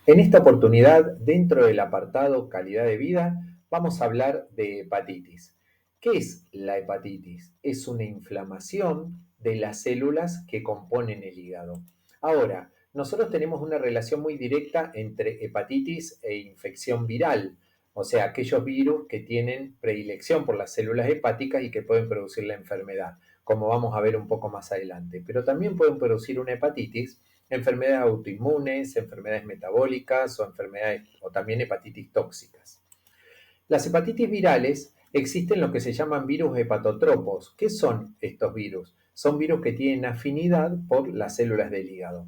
En esta oportunidad, dentro del apartado calidad de vida, vamos a hablar de hepatitis. ¿Qué es la hepatitis? Es una inflamación de las células que componen el hígado. Ahora, nosotros tenemos una relación muy directa entre hepatitis e infección viral, o sea, aquellos virus que tienen predilección por las células hepáticas y que pueden producir la enfermedad, como vamos a ver un poco más adelante. Pero también pueden producir una hepatitis enfermedades autoinmunes, enfermedades metabólicas o enfermedades o también hepatitis tóxicas. Las hepatitis virales existen lo que se llaman virus hepatotropos. ¿Qué son estos virus? Son virus que tienen afinidad por las células del hígado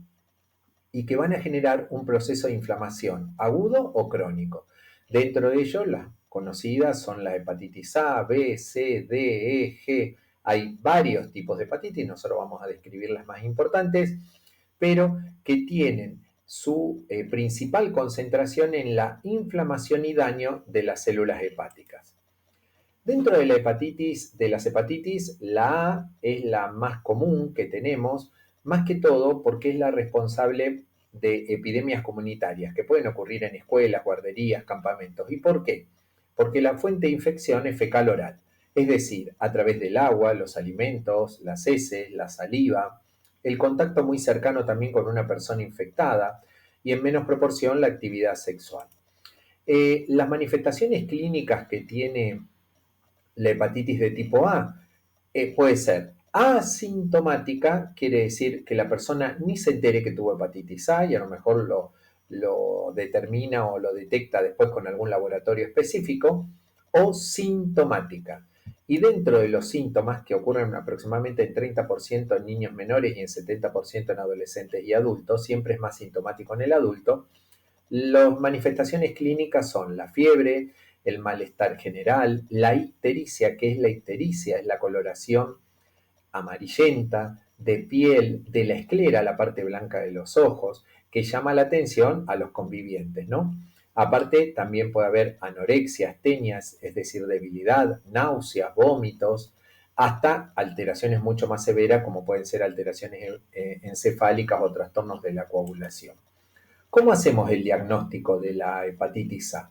y que van a generar un proceso de inflamación agudo o crónico. Dentro de ellos, las conocidas son la hepatitis A, B, C, D, E, G. Hay varios tipos de hepatitis, nosotros vamos a describir las más importantes, pero que tienen su principal concentración en la inflamación y daño de las células hepáticas. Dentro de la hepatitis, de las hepatitis, la A es la más común que tenemos, más que todo porque es la responsable de epidemias comunitarias que pueden ocurrir en escuelas, guarderías, campamentos. ¿Y por qué? Porque la fuente de infección es fecal oral, es decir, a través del agua, los alimentos, las heces, la saliva, el contacto muy cercano también con una persona infectada y en menos proporción la actividad sexual. Las manifestaciones clínicas que tiene la hepatitis de tipo A puede ser asintomática, quiere decir que la persona ni se entere que tuvo hepatitis A y a lo mejor lo determina o lo detecta después con algún laboratorio específico, o sintomática. Y dentro de los síntomas, que ocurren aproximadamente en 30% en niños menores y en 70% en adolescentes y adultos, siempre es más sintomático en el adulto, las manifestaciones clínicas son la fiebre, el malestar general, la ictericia, que es la ictericia, es la coloración amarillenta de piel, de la esclera, la parte blanca de los ojos, que llama la atención a los convivientes, ¿no? Aparte, también puede haber anorexia, astenias, es decir, debilidad, náuseas, vómitos, hasta alteraciones mucho más severas, como pueden ser alteraciones encefálicas o trastornos de la coagulación. ¿Cómo hacemos el diagnóstico de la hepatitis A?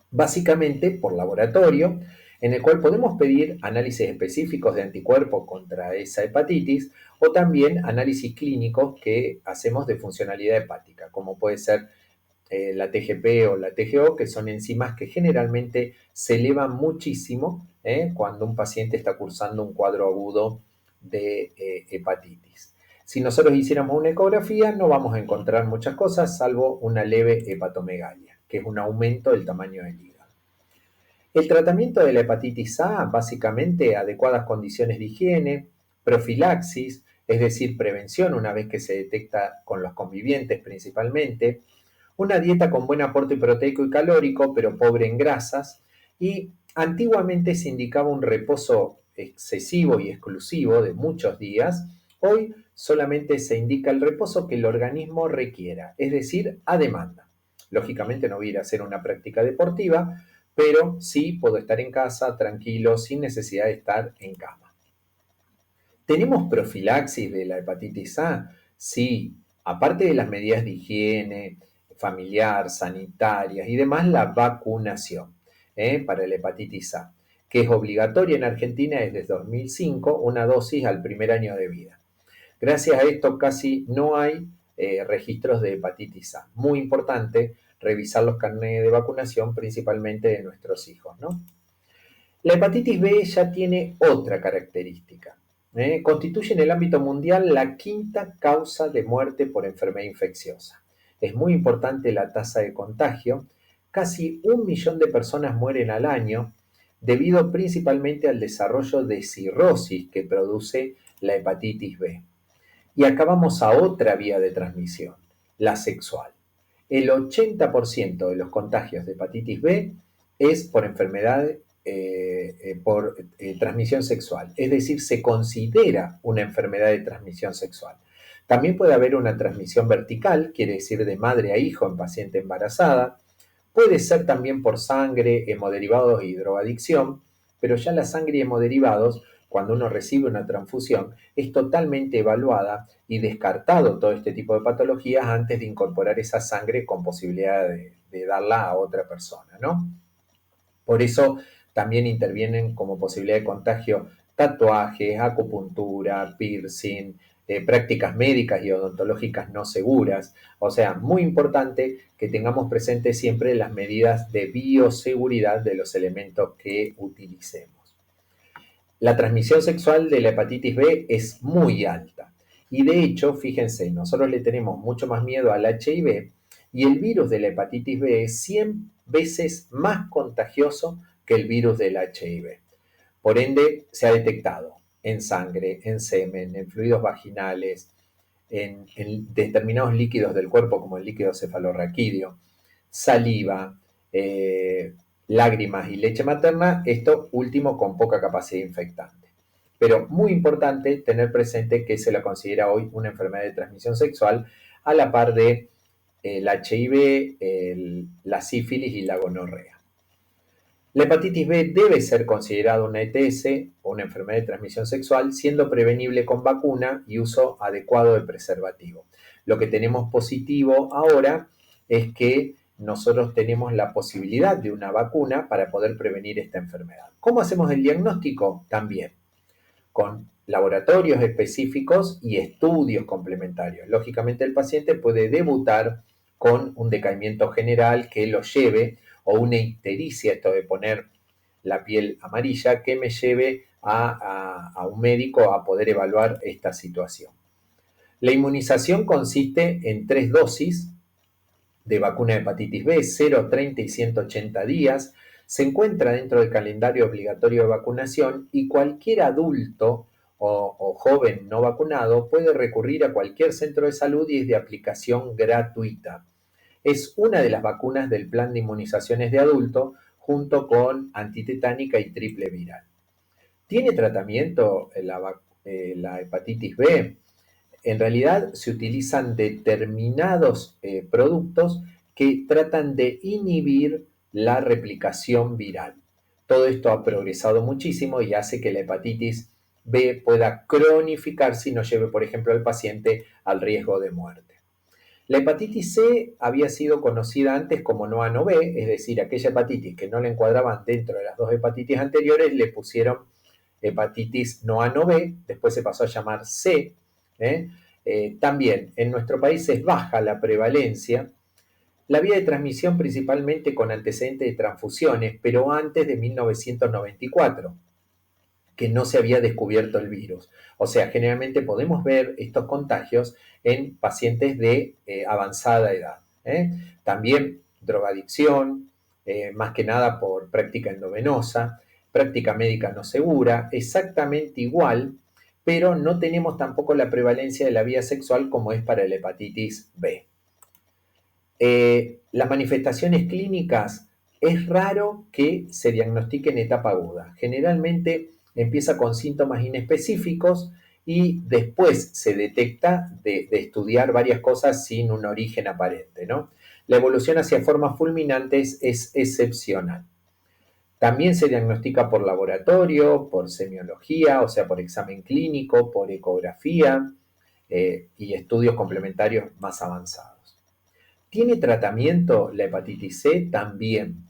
Básicamente por laboratorio, en el cual podemos pedir análisis específicos de anticuerpos contra esa hepatitis o también análisis clínicos que hacemos de funcionalidad hepática, como puede ser la TGP o la TGO, que son enzimas que generalmente se elevan muchísimo cuando un paciente está cursando un cuadro agudo de hepatitis. Si nosotros hiciéramos una ecografía, no vamos a encontrar muchas cosas, salvo una leve hepatomegalia, que es un aumento del tamaño del hígado. El tratamiento de la hepatitis A, básicamente adecuadas condiciones de higiene, profilaxis, es decir, prevención una vez que se detecta con los convivientes principalmente, una dieta con buen aporte proteico y calórico, pero pobre en grasas, y antiguamente se indicaba un reposo excesivo y exclusivo de muchos días. Hoy solamente se indica el reposo que el organismo requiera, es decir, a demanda. Lógicamente no voy a ir a hacer una práctica deportiva, pero sí puedo estar en casa tranquilo sin necesidad de estar en cama. ¿Tenemos profilaxis de la hepatitis A? Sí, aparte de las medidas de higiene familiar, sanitarias y demás, la vacunación para la hepatitis A, que es obligatoria en Argentina desde 2005, una dosis al primer año de vida. Gracias a esto casi no hay registros de hepatitis A. Muy importante revisar los carnets de vacunación, principalmente de nuestros hijos, ¿no? La hepatitis B ya tiene otra característica. Constituye en el ámbito mundial la quinta causa de muerte por enfermedad infecciosa. Es muy importante la tasa de contagio. Casi 1 millón de personas mueren al año debido principalmente al desarrollo de cirrosis que produce la hepatitis B. Y acá vamos a otra vía de transmisión, la sexual. El 80% de los contagios de hepatitis B es por enfermedad por transmisión sexual, es decir, se considera una enfermedad de transmisión sexual. También puede haber una transmisión vertical, quiere decir de madre a hijo en paciente embarazada. Puede ser también por sangre, hemoderivados y drogadicción, pero ya la sangre y hemoderivados, cuando uno recibe una transfusión, es totalmente evaluada y descartado todo este tipo de patologías antes de incorporar esa sangre con posibilidad de darla a otra persona, ¿no? Por eso también intervienen como posibilidad de contagio tatuajes, acupuntura, piercing, prácticas médicas y odontológicas no seguras. O sea, muy importante que tengamos presente siempre las medidas de bioseguridad de los elementos que utilicemos. La transmisión sexual de la hepatitis B es muy alta. Y de hecho, fíjense, nosotros le tenemos mucho más miedo al HIV y el virus de la hepatitis B es 100 veces más contagioso que el virus del HIV. Por ende, se ha detectado en sangre, en semen, en fluidos vaginales, en determinados líquidos del cuerpo como el líquido cefalorraquídeo, saliva, lágrimas y leche materna, esto último con poca capacidad infectante. Pero muy importante tener presente que se la considera hoy una enfermedad de transmisión sexual a la par de el HIV, la sífilis y la gonorrea. La hepatitis B debe ser considerada una ETS o una enfermedad de transmisión sexual, siendo prevenible con vacuna y uso adecuado de preservativo. Lo que tenemos positivo ahora es que nosotros tenemos la posibilidad de una vacuna para poder prevenir esta enfermedad. ¿Cómo hacemos el diagnóstico? También con laboratorios específicos y estudios complementarios. Lógicamente el paciente puede debutar con un decaimiento general que lo lleve, o una ictericia, esto de poner la piel amarilla, que me lleve a un médico a poder evaluar esta situación. La inmunización consiste en 3 dosis de vacuna de hepatitis B, 0, 30 y 180 días. Se encuentra dentro del calendario obligatorio de vacunación y cualquier adulto o joven no vacunado puede recurrir a cualquier centro de salud y es de aplicación gratuita. Es una de las vacunas del plan de inmunizaciones de adulto junto con antitetánica y triple viral. ¿Tiene tratamiento la hepatitis B? En realidad se utilizan determinados productos que tratan de inhibir la replicación viral. Todo esto ha progresado muchísimo y hace que la hepatitis B pueda cronificarse y no lleve, por ejemplo, al paciente al riesgo de muerte. La hepatitis C había sido conocida antes como no A no B, es decir, aquella hepatitis que no le encuadraban dentro de las dos hepatitis anteriores, le pusieron hepatitis no A no B, después se pasó a llamar C. También en nuestro país es baja la prevalencia, la vía de transmisión principalmente con antecedentes de transfusiones, pero antes de 1994, que no se había descubierto el virus. O sea, generalmente podemos ver estos contagios en pacientes de avanzada edad. También drogadicción, más que nada por práctica endovenosa, práctica médica no segura, exactamente igual, pero no tenemos tampoco la prevalencia de la vía sexual como es para la hepatitis B. Las manifestaciones clínicas es raro que se diagnostique en etapa aguda. Generalmente empieza con síntomas inespecíficos y después se detecta de estudiar varias cosas sin un origen aparente, ¿no? La evolución hacia formas fulminantes es excepcional. También se diagnostica por laboratorio, por semiología, o sea, por examen clínico, por ecografía y estudios complementarios más avanzados. ¿Tiene tratamiento la hepatitis C? También.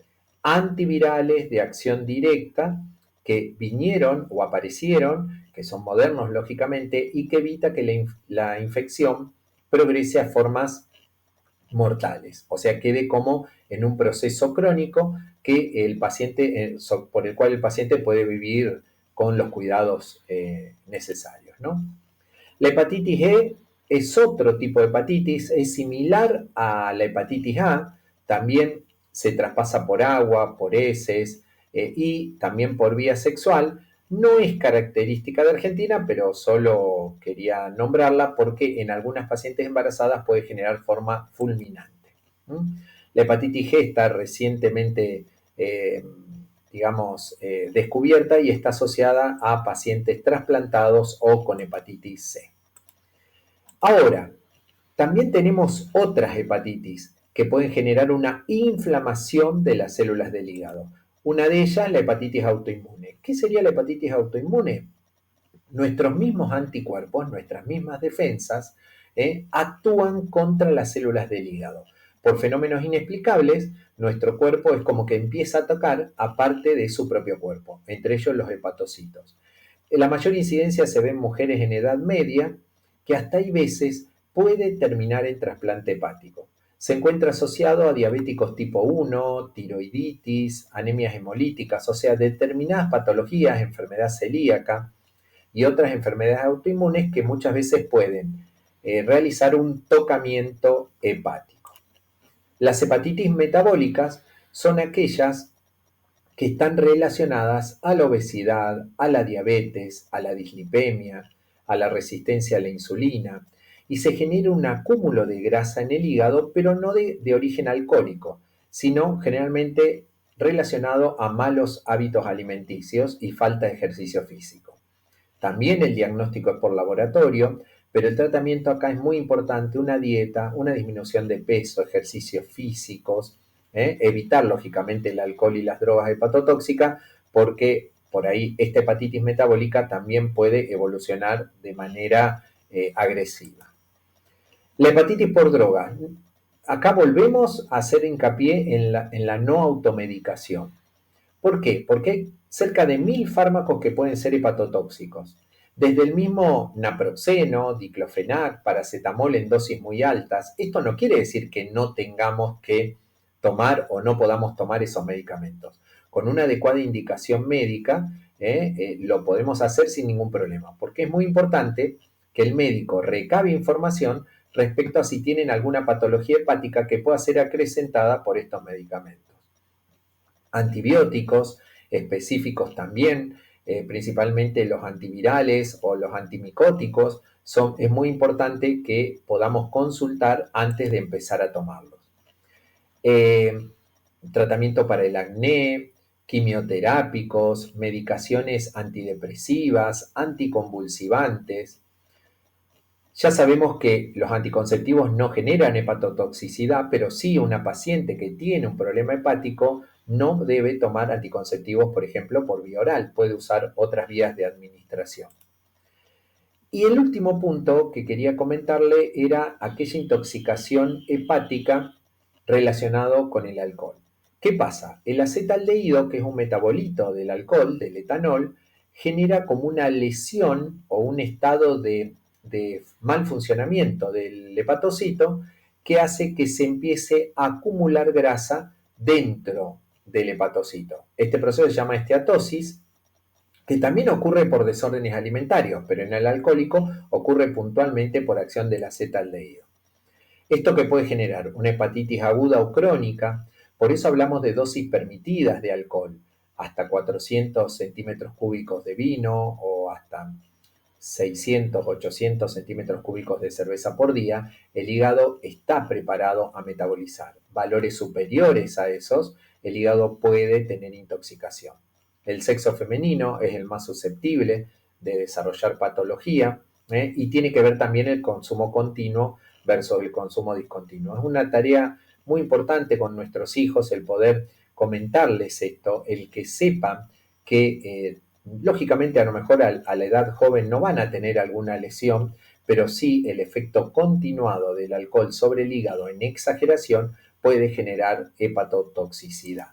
Antivirales de acción directa que vinieron o aparecieron, que son modernos lógicamente, y que evita que la infección progrese a formas mortales, o sea, quede como en un proceso crónico que el paciente, por el cual el paciente puede vivir con los cuidados necesarios, ¿no? La hepatitis E es otro tipo de hepatitis, es similar a la hepatitis A, también se traspasa por agua, por heces y también por vía sexual. No es característica de Argentina, pero solo quería nombrarla porque en algunas pacientes embarazadas puede generar forma fulminante. La hepatitis G está recientemente, descubierta y está asociada a pacientes trasplantados o con hepatitis C. Ahora, también tenemos otras hepatitis que pueden generar una inflamación de las células del hígado. Una de ellas, la hepatitis autoinmune. ¿Qué sería la hepatitis autoinmune? nuestros mismos anticuerpos, nuestras mismas defensas, actúan contra las células del hígado. Por fenómenos inexplicables, nuestro cuerpo es como que empieza a atacar a parte de su propio cuerpo, entre ellos los hepatocitos. La mayor incidencia se ve en mujeres en edad media, que hasta hay veces puede terminar en trasplante hepático. Se encuentra asociado a diabéticos tipo 1, tiroiditis, anemias hemolíticas, o sea, determinadas patologías, enfermedad celíaca y otras enfermedades autoinmunes que muchas veces pueden realizar un tocamiento hepático. Las hepatitis metabólicas son aquellas que están relacionadas a la obesidad, a la diabetes, a la dislipemia, a la resistencia a la insulina, y se genera un acúmulo de grasa en el hígado, pero no de origen alcohólico, sino generalmente relacionado a malos hábitos alimenticios y falta de ejercicio físico. También el diagnóstico es por laboratorio, pero el tratamiento acá es muy importante, una dieta, una disminución de peso, ejercicios físicos, evitar lógicamente el alcohol y las drogas hepatotóxicas, porque por ahí esta hepatitis metabólica también puede evolucionar de manera agresiva. La hepatitis por droga. Acá volvemos a hacer hincapié en la no automedicación. ¿Por qué? Porque hay cerca de 1000 fármacos que pueden ser hepatotóxicos. Desde el mismo naproxeno, diclofenac, paracetamol en dosis muy altas. Esto no quiere decir que no tengamos que tomar o no podamos tomar esos medicamentos. Con una adecuada indicación médica lo podemos hacer sin ningún problema, porque es muy importante que el médico recabe información respecto a si tienen alguna patología hepática que pueda ser acrecentada por estos medicamentos. Antibióticos específicos también, principalmente los antivirales o los antimicóticos, es muy importante que podamos consultar antes de empezar a tomarlos. Eh, Tratamiento para el acné, quimioterápicos, medicaciones antidepresivas, anticonvulsivantes. Ya sabemos que los anticonceptivos no generan hepatotoxicidad, pero sí una paciente que tiene un problema hepático no debe tomar anticonceptivos, por ejemplo, por vía oral, puede usar otras vías de administración. Y el último punto que quería comentarle era aquella intoxicación hepática relacionado con el alcohol. ¿Qué pasa? El acetaldehído, que es un metabolito del alcohol, del etanol, genera como una lesión o un estado de mal funcionamiento del hepatocito que hace que se empiece a acumular grasa dentro del hepatocito. Este proceso se llama esteatosis, que también ocurre por desórdenes alimentarios, pero en el alcohólico ocurre puntualmente por acción del acetaldehído. Esto que puede generar una hepatitis aguda o crónica, por eso hablamos de dosis permitidas de alcohol, hasta 400 centímetros cúbicos de vino o hasta 600, 800 centímetros cúbicos de cerveza por día, el hígado está preparado a metabolizar. Valores superiores a esos, el hígado puede tener intoxicación. El sexo femenino es el más susceptible de desarrollar patología y tiene que ver también el consumo continuo versus el consumo discontinuo. Es una tarea muy importante con nuestros hijos el poder comentarles esto, el que sepan que lógicamente a lo mejor a la edad joven no van a tener alguna lesión, pero sí el efecto continuado del alcohol sobre el hígado en exageración puede generar hepatotoxicidad.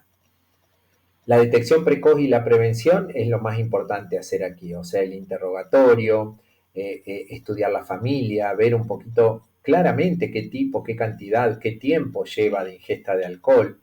La detección precoz y la prevención es lo más importante hacer aquí, o sea, el interrogatorio, estudiar la familia, ver un poquito claramente qué tipo, qué cantidad, qué tiempo lleva de ingesta de alcohol.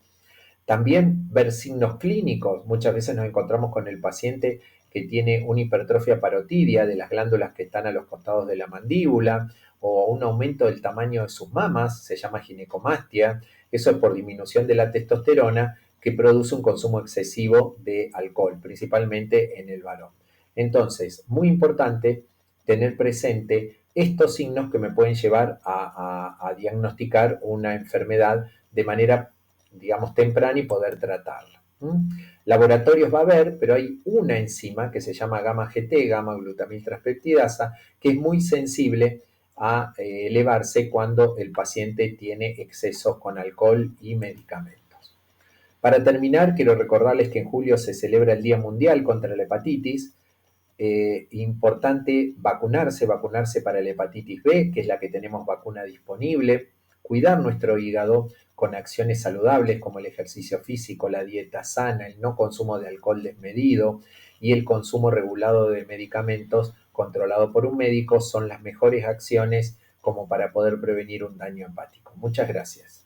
También ver signos clínicos. Muchas veces nos encontramos con el paciente que tiene una hipertrofia parotidia de las glándulas que están a los costados de la mandíbula o un aumento del tamaño de sus mamas, se llama ginecomastia. Eso es por disminución de la testosterona que produce un consumo excesivo de alcohol, principalmente en el varón. Entonces, muy importante tener presente estos signos que me pueden llevar a diagnosticar una enfermedad de manera, digamos, temprana y poder tratarla. Laboratorios va a haber, pero hay una enzima que se llama gamma GT, gamma glutamil transeptidasa, que es muy sensible a elevarse cuando el paciente tiene excesos con alcohol y medicamentos. Para terminar, quiero recordarles que en julio se celebra el Día Mundial contra la Hepatitis. Importante vacunarse para la hepatitis B, que es la que tenemos vacuna disponible, cuidar nuestro hígado con acciones saludables como el ejercicio físico, la dieta sana, el no consumo de alcohol desmedido y el consumo regulado de medicamentos controlado por un médico son las mejores acciones como para poder prevenir un daño hepático. Muchas gracias.